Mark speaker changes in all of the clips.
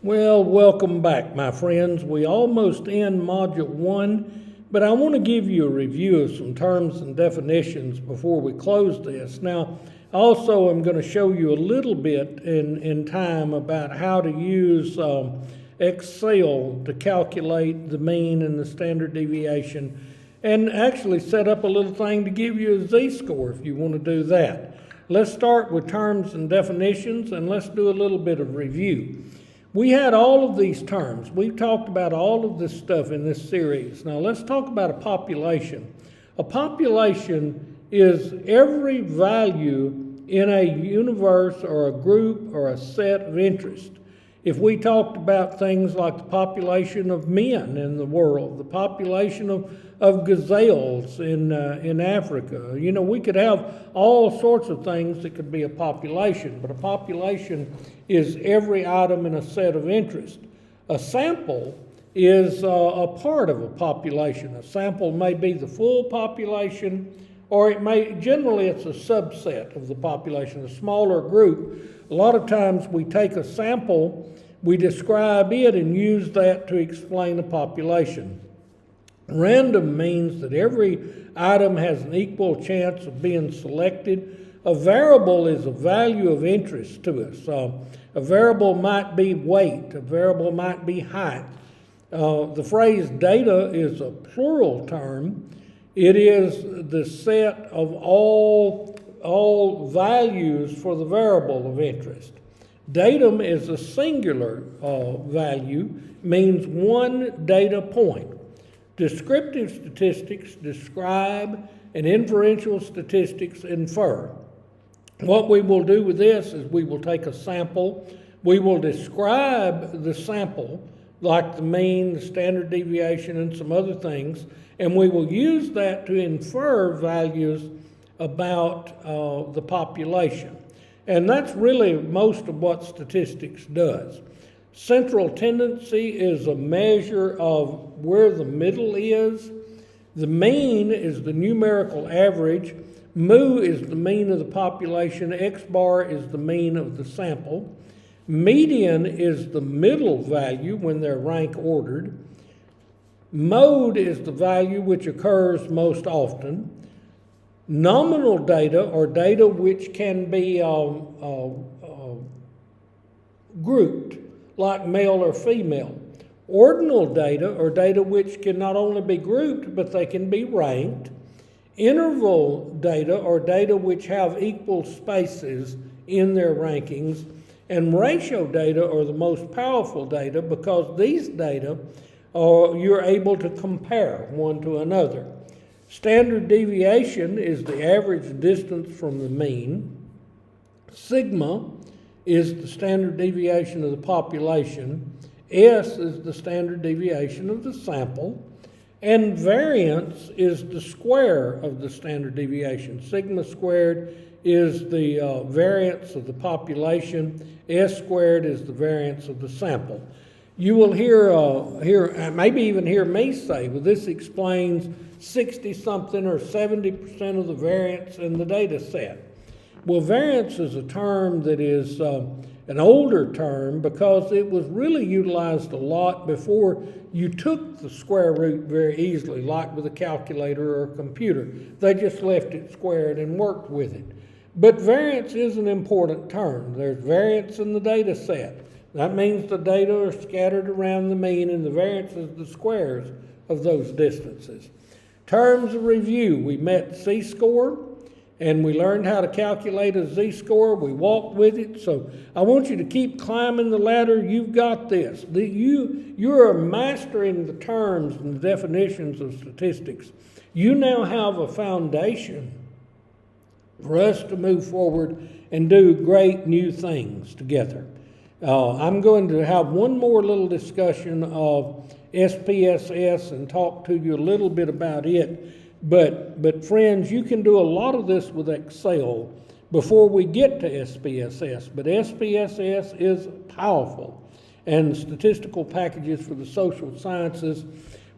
Speaker 1: Well, welcome back, my friends. We almost end Module 1, but I want to give you a review of some terms and definitions before we close this. Now, also, I'm going to show you a little bit in time about how to use Excel to calculate the mean and the standard deviation, and actually set up a little thing to give you a z-score if you want to do that. Let's start with terms and definitions, and let's do a little bit of review. We had all of these terms. We've talked about all of this stuff in this series. Now let's talk about a population. A population is every value in a universe or a group or a set of interest. If we talked about things like the population of men in the world, the population of gazelles in Africa, we could have all sorts of things that could be a population, but a population is every item in a set of interest. A sample is a part of a population. A sample may be the full population, or generally it's a subset of the population, a smaller group. A lot of times we take a sample, we describe it and use that to explain a population. Random means that every item has an equal chance of being selected. A variable is a value of interest to us. A variable might be weight, a variable might be height. The phrase data is a plural term. It is the set of all values for the variable of interest. Datum is a singular value, means one data point. Descriptive statistics describe, and inferential statistics infer. What we will do with this is we will take a sample, we will describe the sample, like the mean, the standard deviation, and some other things, and we will use that to infer values about the population. And that's really most of what statistics does. Central tendency is a measure of where the middle is. The mean is the numerical average. Mu is the mean of the population. X bar is the mean of the sample. Median is the middle value when they're rank ordered. Mode is the value which occurs most often. Nominal data, or data which can be grouped, like male or female. Ordinal data, or data which can not only be grouped, but they can be ranked. Interval data, or data which have equal spaces in their rankings. And ratio data are the most powerful data because these data you're able to compare one to another. Standard deviation is the average distance from the mean. Sigma is the standard deviation of the population. S is the standard deviation of the sample. And variance is the square of the standard deviation. Sigma squared is the variance of the population. S squared is the variance of the sample. You will hear maybe even hear me say, well, this explains 60-something or 70% of the variance in the data set. Well, variance is a term that is an older term because it was really utilized a lot before you took the square root very easily, like with a calculator or a computer. They just left it squared and worked with it. But variance is an important term. There's variance in the data set. That means the data are scattered around the mean, and the variance is the squares of those distances. Terms of review, we met z-score, and we learned how to calculate a z-score. We walked with it, so I want you to keep climbing the ladder. You've got this. You're mastering the terms and the definitions of statistics. You now have a foundation for us to move forward and do great new things together. I'm going to have one more little discussion of SPSS and talk to you a little bit about it. But friends, you can do a lot of this with Excel before we get to SPSS. But SPSS is powerful, and statistical packages for the social sciences.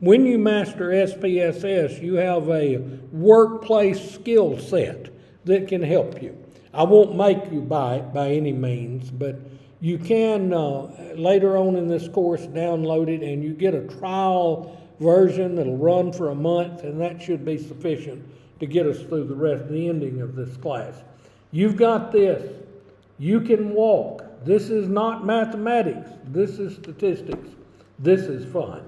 Speaker 1: When you master SPSS, you have a workplace skill set that can help you. I won't make you buy it by any means, but You can, later on in this course, download it, and you get a trial version that'll run for a month, and that should be sufficient to get us through the ending of this class. You've got this. You can walk. This is not mathematics. This is statistics. This is fun.